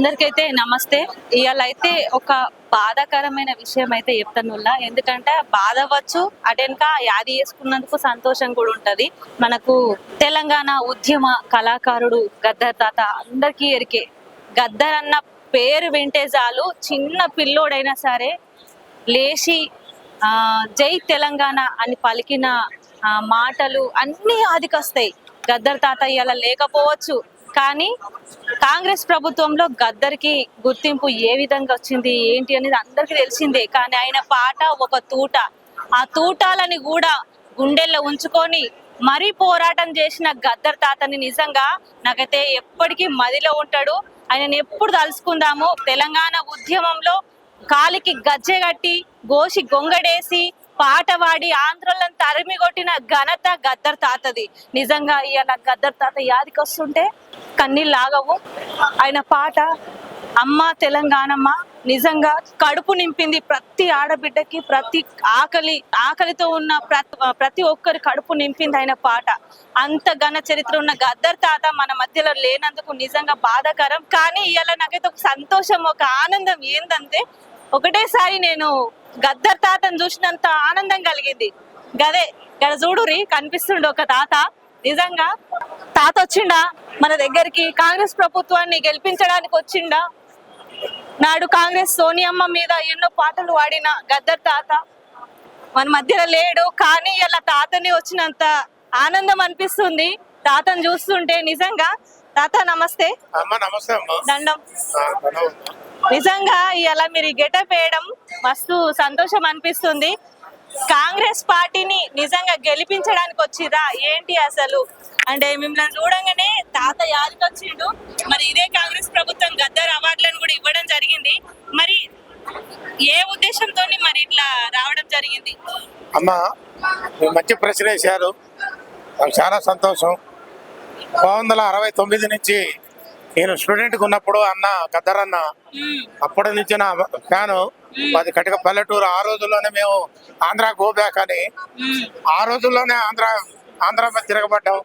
అందరికైతే నమస్తే. ఇవాళ అయితే ఒక బాధాకరమైన విషయం అయితే చెప్తానుల్లా. ఎందుకంటే బాధ అవ్వచ్చు, అటెనక యాది చేసుకున్నందుకు సంతోషం కూడా ఉంటది. మనకు తెలంగాణ ఉద్యమ కళాకారుడు గద్దర్ తాత అందరికీ ఎరికే. గద్దర్ అన్న పేరు వింటే చాలు చిన్న పిల్లోడైనా సరే లేచి జై తెలంగాణ అని పలికిన మాటలు అన్ని ఆదికొస్తాయి. గద్దర్ తాత ఇవాళ లేకపోవచ్చు, కానీ కాంగ్రెస్ ప్రభుత్వంలో గద్దర్కి గుర్తింపు ఏ విధంగా వచ్చింది ఏంటి అనేది అందరికీ తెలిసిందే. కానీ ఆయన పాట ఒక తూట, ఆ తూటాలని కూడా గుండెల్లో ఉంచుకొని మరీ పోరాటం చేసిన గద్దర్ తాతని నిజంగా నాకైతే ఎప్పటికీ మదిలో ఉంటాడు. ఆయనని ఎప్పుడు తలుసుకుందాము. తెలంగాణ ఉద్యమంలో కాలికి గజ్జె కట్టి గోసి గొంగడేసి పాట పాడి ఆంధ్రులను తరిమి కొట్టిన ఘనత గద్దర్ తాతది. నిజంగా ఇవాళ గద్దర్ తాత యాదికి వస్తుంటే కన్నీళ్ళు ఆగవు. ఆయన పాట అమ్మ తెలంగాణమ్మ నిజంగా కడుపు నింపింది ప్రతి ఆడబిడ్డకి, ప్రతి ఆకలితో ఉన్న ప్రతి ఒక్కరి కడుపు నింపింది ఆయన పాట. అంత ఘన చరిత్ర ఉన్న గద్దర్ తాత మన మధ్యలో లేనందుకు నిజంగా బాధాకరం. కానీ ఇవాళ నాకైతే ఒక సంతోషం, ఒక ఆనందం ఏందంటే ఒకటేసారి నేను గద్దర్ తాతను చూసినంత ఆనందం కలిగింది. గదే గడ చూడురి కనిపిస్తుండే ఒక తాత. నిజంగా తాత వచ్చిండా మన దగ్గరికి, కాంగ్రెస్ ప్రభుత్వాన్ని గెలిపించడానికి వచ్చిండా. నాడు కాంగ్రెస్ సోనియమ్మ మీద ఎన్నో పాటలు పాడిన గద్దర్ తాత మన మధ్యలో లేడు. కానీ ఇలా తాతని వచ్చినంత ఆనందం అనిపిస్తుంది తాతను చూస్తుంటే. నిజంగా తాత నమస్తే. దండం. నిజంగా ఇలా మీరు గెటప్ వేయడం మస్తు సంతోషం అనిపిస్తుంది. కాంగ్రెస్ పార్టీని నిజంగా గెలిపించడానికి వచ్చిరా ఏంటి అసలు అంటే మిమ్మల్ని చూడంగానే తాత యాదికి వచ్చిండు. మరి ఇదే కాంగ్రెస్ ప్రభుత్వం గద్దర్ అవార్డులను కూడా ఇవ్వడం జరిగింది. మరి ఏ ఉద్దేశంతో మరి ఇట్లా రావడం జరిగింది? అమ్మా మంచి ప్రశ్న వేశారు, నాకు చాలా సంతోషం. 1969 నుంచి నేను స్టూడెంట్గా ఉన్నప్పుడు అన్న గద్దర్ అన్న అప్పటి నుంచి నా ఫ్యాను. అది కటిక పల్లెటూరు. ఆ రోజుల్లోనే మేము ఆంధ్ర గో బ్యాక్ అని, ఆ రోజుల్లోనే ఆంధ్ర మీద తిరగబడ్డాం.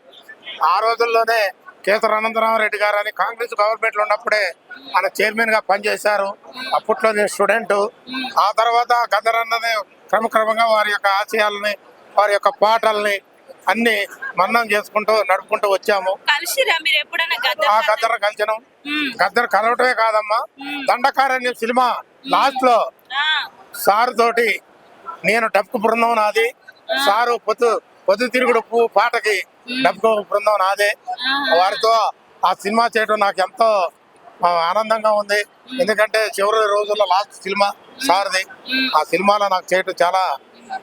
ఆ రోజుల్లోనే కేసర్ అనంతరామరెడ్డి గారు అని కాంగ్రెస్ గవర్నమెంట్లో ఉన్నప్పుడే ఆయన చైర్మన్గా పనిచేశారు. అప్పట్లో నేను స్టూడెంట్. ఆ తర్వాత గద్దర్ అన్నది క్రమక్రమంగా వారి యొక్క ఆశయాలని, వారి యొక్క పాటల్ని అన్ని మన్నం చేసుకుంటూ నడుపుకుంటూ వచ్చాము. గద్దర్ కలిసినాం. గద్దర్ కలవటమే కాదమ్మా, దండకారణ్య సినిమా లాస్ట్ లో సారు తోటి నేను డబ్బు బృందం నాది, సారు పొద్దు తిరుగుడు పువ్వు పాటకి డబ్బు బృందం నాదే. వారితో ఆ సినిమా చేయడం నాకు ఎంతో ఆనందంగా ఉంది. ఎందుకంటే చివరి రోజుల్లో లాస్ట్ సినిమా సార్ది. ఆ సినిమాలో నాకు చేయటం చాలా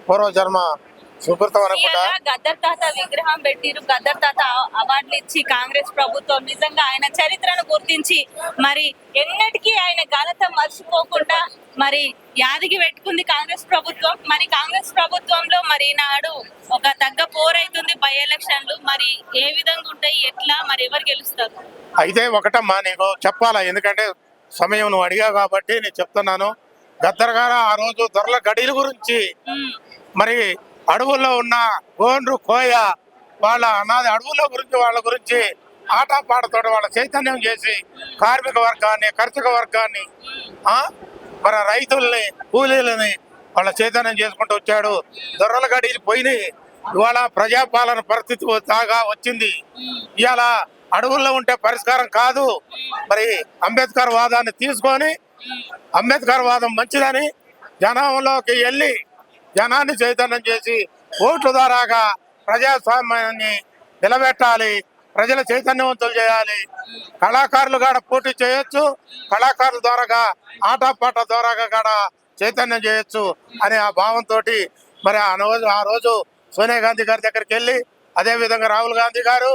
పూర్వజన్మ సుకృతం అనుకుంటా. గద్దర్ తాత విగ్రహం పెట్టిరు, గద్దర్ తాత అవార్డులు ఇచ్చి కాంగ్రెస్ ప్రభుత్వం నిజంగా ఆయన చరిత్రను గుర్తించి మరి ఎన్నటికీ ఆయన ఘనత మర్చిపోకుండా మరి యాదికి పెట్టుకుంది కాంగ్రెస్ ప్రభుత్వం. మరి కాంగ్రెస్ ప్రభుత్వంలో మరి నాడు ఒక తగ్గ పోరైతుంది బై ఎలక్షన్లు. మరి ఏ విధంగా ఉంటాయి, ఎట్లా, మరి ఎవరు గెలుస్తారు? అయితే ఒకటమ్మా నీకు చెప్పాలా, ఎందుకంటే సమయం నువ్వు అడిగా కాబట్టి నేను చెప్తున్నాను. గద్దర్ గారు ఆ రోజు దొరల గడిల గురించి, మరి అడవుల్లో ఉన్న గోండ్రు కోయ వాళ్ళ అనాది అడవుల గురించి, వాళ్ళ గురించి ఆటపాటతో వాళ్ళ చైతన్యం చేసి కార్మిక వర్గాన్ని, కర్షక వర్గాన్ని, మన రైతుల్ని, కూలీలని వాళ్ళ చైతన్యం చేసుకుంటూ వచ్చాడు. దొరల గడిలు పోయినాయి, ఇవాళ ప్రజాపాలన పరిస్థితి తాగా వచ్చింది. ఇవాళ అడవుల్లో ఉంటే పరిష్కారం కాదు. మరి అంబేద్కర్ వాదాన్ని తీసుకొని, అంబేద్కర్ వాదం మంచిదని జనంలోకి వెళ్ళి జనాన్ని చైతన్యం చేసి ఓట్ల ద్వారాగా ప్రజాస్వామ్యాన్ని నిలబెట్టాలి, ప్రజల చైతన్యవంతులు చేయాలి. కళాకారులు కాడ పోటీ చేయొచ్చు, కళాకారుల ద్వారాగా ఆటపాట ద్వారాగా కాడ చైతన్యం చేయొచ్చు అనే ఆ భావంతో మరి ఆ రోజు సోనియా గాంధీ గారి దగ్గరికి వెళ్ళి, అదేవిధంగా రాహుల్ గాంధీ గారు,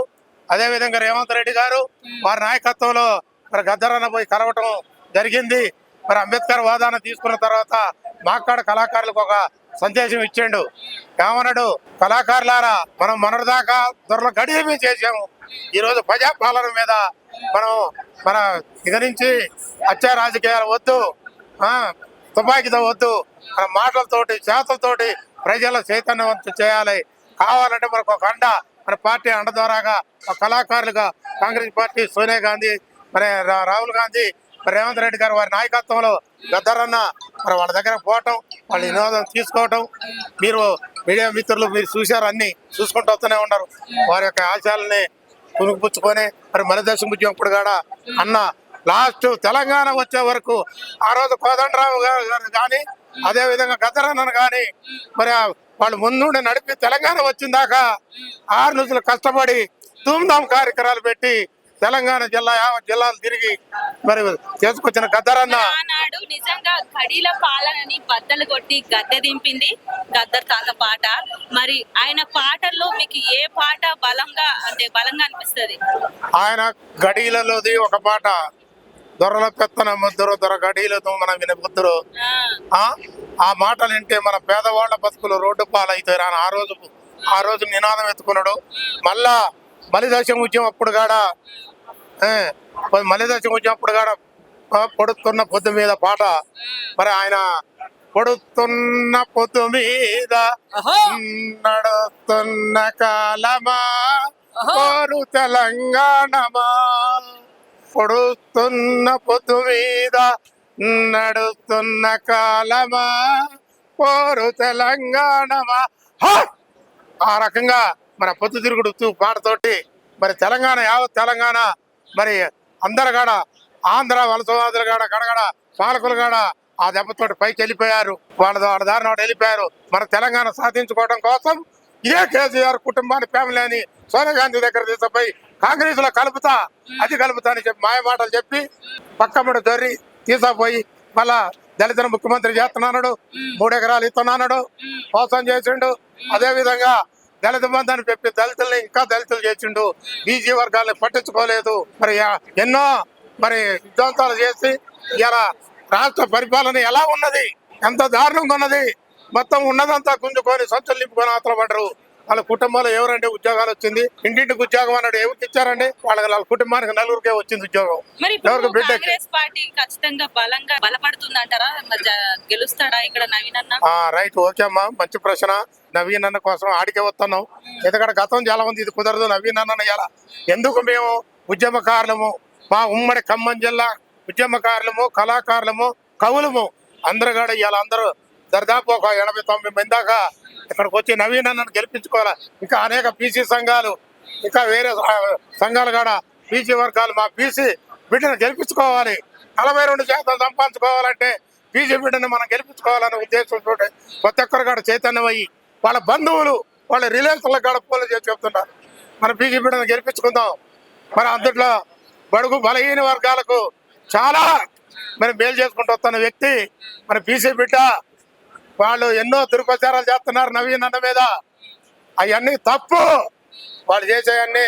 అదేవిధంగా రేవంత్ రెడ్డి గారు వారి నాయకత్వంలో మరి గద్దర్ అన్న పోయి కలవటం జరిగింది. మరి అంబేద్కర్ వాదాన్ని తీసుకున్న తర్వాత మాకాడ కళాకారులకు ఒక సందేశం ఇచ్చిండు. ఏమన్నాడు, కళాకారులారా మనం మొన్నటిదాకా దొరల గడియ చేసాము, ఈరోజు ప్రజాపాలన మీద మన ఇక నుంచి హత్యా రాజకీయాలు వద్దు, తుపాకీతో వద్దు, మన మాటలతోటి చేతలతోటి ప్రజల చైతన్యవంతం చేయాలి. కావాలంటే మనకు ఒక అండ, మన పార్టీ అండ ద్వారాగా కళాకారులుగా కాంగ్రెస్ పార్టీ, సోనియా గాంధీ, మరి రాహుల్ గాంధీ మరి రేవంత్ రెడ్డి గారు వారి నాయకత్వంలో గద్దరన్న మరి వాళ్ళ దగ్గర పోవటం, వాళ్ళ వినోదం తీసుకోవటం, మీరు మీడియా మిత్రులు మీరు చూశారు, అన్ని చూసుకుంటూ వస్తూనే ఉన్నారు. వారి యొక్క ఆశయాలని పుణుకుపుచ్చుకొని మరి మలిదశ ఉద్యమప్పుడు కూడా అన్న లాస్ట్ తెలంగాణ వచ్చే వరకు ఆ రోజు కోదండరావు గారు కానీ అదే విధంగా గద్దరన్నను కానీ మరి వాళ్ళు ముందుండి నడిపి తెలంగాణ వచ్చిందాకా 6 రోజులు కష్టపడి ధూమ్ధామ్ కార్యక్రమాలు పెట్టి తెలంగాణ జిల్లాలు తిరిగి మరి చేసుకొచ్చిన గద్దరన్న ఆనాడు నిజంగా కడీల పాలనని బద్దలు కొట్టి గద్దె దింపింది గద్దర్ తాత పాట. మరి ఆయన పాటల్లో మీకు ఏ పాట బలంగా అనిపిస్తుంది? ఆయన గడీలలోది ఒక పాట, దొరల పెత్తన ముద్దురు దొర గడీలతో మన వినబుద్ధురు. ఆ మాటలు వింటే మన పేదవాళ్ల బతుకులు రోడ్డు పాలవుతారు అని ఆ రోజు నినాదం ఎత్తుకున్నాడు. మళ్ళా మలిదశ ఉద్యమం అప్పుడు కాడ పొడుతున్న పొద్దు మీద పాట, మరి ఆయన పొడుతున్న పొద్దు మీద నడుతున్న కాలమా కోరు తెలంగాణమా, పొడుతున్న పొద్దు మీద నడుస్తున్న కాలమా కోరు తెలంగాణమా. ఆ రకంగా మన పొద్దు తిరుగుడు పాటతోటి మరి తెలంగాణ యావత్ తెలంగాణ మరి అందరు కాడ ఆంధ్ర వలసవాదులు కాడ గడగడ పాలకులు కాడ ఆ దెబ్బతోటి పైకి వెళ్ళిపోయారు. వాళ్ళ దారిన వెళ్ళిపోయారు. మన తెలంగాణ సాధించుకోవడం కోసం ఇదే కేసీఆర్ కుటుంబాన్ని ఫ్యామిలీ అని సోనియా గాంధీ దగ్గర తీసుకుపోయి కాంగ్రెస్ లో కలుపుతా అని చెప్పి మాయ మాటలు చెప్పి పక్కమ్మడి దొర్రి తీసుకుపోయి మళ్ళా దళితుల ముఖ్యమంత్రి చేస్తున్నాడు, 3 ఎకరాలు ఇస్తున్నాడు, మోసం చేసిండు. అదే విధంగా దళిత బంధాన్ని చెప్పి దళితుల్ని ఇంకా దళితులు చేసిండు. బీసీ వర్గాల్ని పట్టించుకోలేదు. మరి ఎన్నో మరి విధ్వంసాలు చేసి ఇలా రాష్ట్ర పరిపాలన ఎలా ఉన్నది, ఎంత దారుణంగా ఉన్నది, మొత్తం ఉన్నదంతా గుంజుకొని సంచులు నింపుకొని అవతల పడరు. వాళ్ళ కుటుంబంలో ఎవరంటే ఉద్యోగాలు వచ్చింది, ఇంటింటికి ఉద్యోగం అన్నాడు, ఎవరికి ఇచ్చారండి? వాళ్ళ కుటుంబానికి 4గురికే వచ్చింది ఉద్యోగం. కాంగ్రెస్ పార్టీ ఖచ్చితంగా బలంగా బలపడుతుంది అంటారా? గెలుస్తాడా ఇక్కడ నవీన్ అన్న? రైట్, ఓకే అమ్మా, మంచి ప్రశ్న. నవీన్ అన్న కోసం ఆడికే వస్తున్నాం. ఎందుకంటే గతం చాలా మంది ఇది కుదరదు నవీన్ అన్న ఎలా. ఎందుకు మేము ఉద్యమకారులము, మా ఉమ్మడి ఖమ్మం జిల్లా ఉద్యమకారులము, కళాకారులము, కవులము అందరు కూడా ఇవాళ అందరూ దరిదాపు ఒక 80-90 మంది దాకా ఇక్కడికి వచ్చి నవీన్ అన్నను గెలిపించుకోవాలి. ఇంకా అనేక బీసీ సంఘాలు, ఇంకా వేరే సంఘాలు కూడా బీసీ వర్గాలు మా బీసీ బిడ్డను గెలిపించుకోవాలి. 42% సంపాదించుకోవాలంటే బీసీ బిడ్డను మనం గెలిపించుకోవాలనే ఉద్దేశంతో ప్రతి ఒక్కరు కూడా చైతన్యం అయ్యి వాళ్ళ బంధువులు వాళ్ళ రిలేషన్లకు కూడా ఫోన్లు చేసి చెప్తున్నారు మన బీసీ బిడ్డను గెలిపించుకుందాం. మరి అందులో బడుగు బలహీన వర్గాలకు చాలా మరి మేలు చేసుకుంటూ వస్తున్న వ్యక్తి మన బీసీ బిడ్డ. వాళ్ళు ఎన్నో దుర్ప్రచారాలు చేస్తున్నారు నవీన్ అన్న మీద, అవన్నీ తప్పు. వాళ్ళు చేసేవన్నీ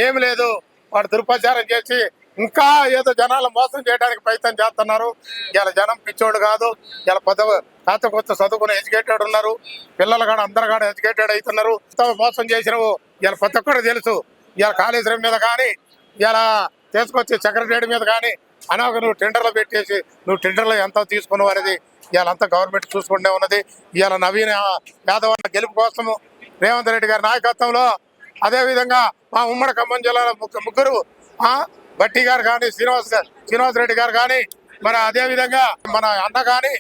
ఏమి లేదు. వాడు దుర్ప్రచారం చేసి ఇంకా ఏదో జనాలు మోసం చేయడానికి ప్రయత్నం చేస్తున్నారు. ఇలా జనం పిచ్చోడు కాదు, ఇలా కొత్త చదువుకుని ఎడ్యుకేటెడ్ ఉన్నారు, పిల్లలు కూడా అందరు కూడా ఎడ్యుకేటెడ్ అవుతున్నారు. మోసం చేసినవు ఇలా ప్రతి ఒక్కరు తెలుసు. ఇలా కాళేశ్వరం మీద కానీ ఇలా తీసుకొచ్చి సెక్రటరీ మీద కానీ అనేక నువ్వు టెండర్లు పెట్టేసి నువ్వు టెండర్లు ఎంత తీసుకున్నావు అనేది ఇవాళంతా గవర్నమెంట్ చూసుకుంటే ఉన్నది. ఇవాళ నవీన్ యాదవ్ గెలుపు కోసము రేవంత్ రెడ్డి గారి నాయకత్వంలో, అదేవిధంగా మా ఉమ్మడి ఖమ్మం జిల్లాలో ముగ్గురు బట్టి గారు కానీ శ్రీనివాస్ రెడ్డి గారు కానీ మరి అదేవిధంగా మన అన్న కానీ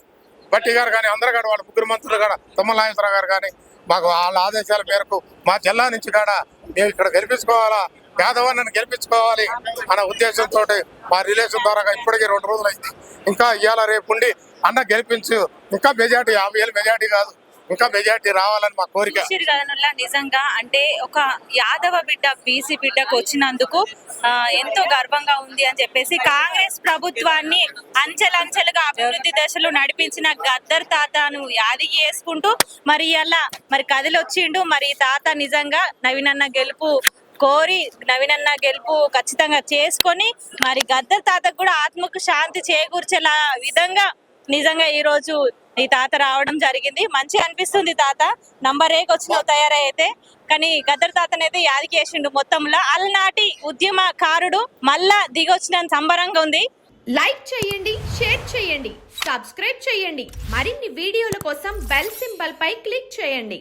బట్టి గారు కానీ అందరు కూడా వాళ్ళ ముగ్గురు మంత్రులు కూడా తుమ్మల నాగేశ్వరరావు గారు కానీ మాకు వాళ్ళ ఆదేశాల మేరకు మా జిల్లా నుంచి కూడా మేము ఇక్కడ గెలిపించుకోవాలా, యాదవ్ అన్నను గెలిపించుకోవాలి అన్న ఉద్దేశంతో మా రిలేషన్ ద్వారా ఇప్పటికీ 2 రోజులు అయింది. ఇంకా ఇవాళ రేపు ఉండి అన్న గెలిపించు, ఇంకా మెజార్టీ 50,000 మెజార్టీ కాదు, ఇంకా మెజార్టీ రావాలని మా కోరిక. నిజంగా అంటే ఒక యాదవ బిడ్డ బీసీ బిడ్డకు వచ్చినందుకు ఎంతో గర్వంగా ఉంది అని చెప్పేసి కాంగ్రెస్ ప్రభుత్వాన్ని అంచెలంచెలుగా అభివృద్ధి దశలు నడిపించిన గద్దర్ తాతను యాది చేసుకుంటూ మరి ఇలా మరి కదిలొచ్చిండు. మరి తాత నిజంగా నవీనన్న గెలుపు కోరి నవీనన్న గెలుపు ఖచ్చితంగా చేసుకొని మరి గద్దర్ తాతకు కూడా ఆత్మకు శాంతి చేకూర్చేలా విధంగా నిజంగా ఈ రోజు ఈ తాత రావడం జరిగింది. మంచి అనిపిస్తుంది. తాత నంబర్ 1 వచ్చిన తయారైతే, కానీ గద్దర్ తాతనైతే యాదికేసిండు. మొత్తంలో అలనాటి ఉద్యమకారుడు మళ్ళా దిగొచ్చిన సంబరంగా ఉంది. లైక్ చేయండి, షేర్ చేయండి, సబ్స్క్రైబ్ చేయండి. మరిన్ని వీడియోల కోసం బెల్ సింబల్ పై క్లిక్ చేయండి.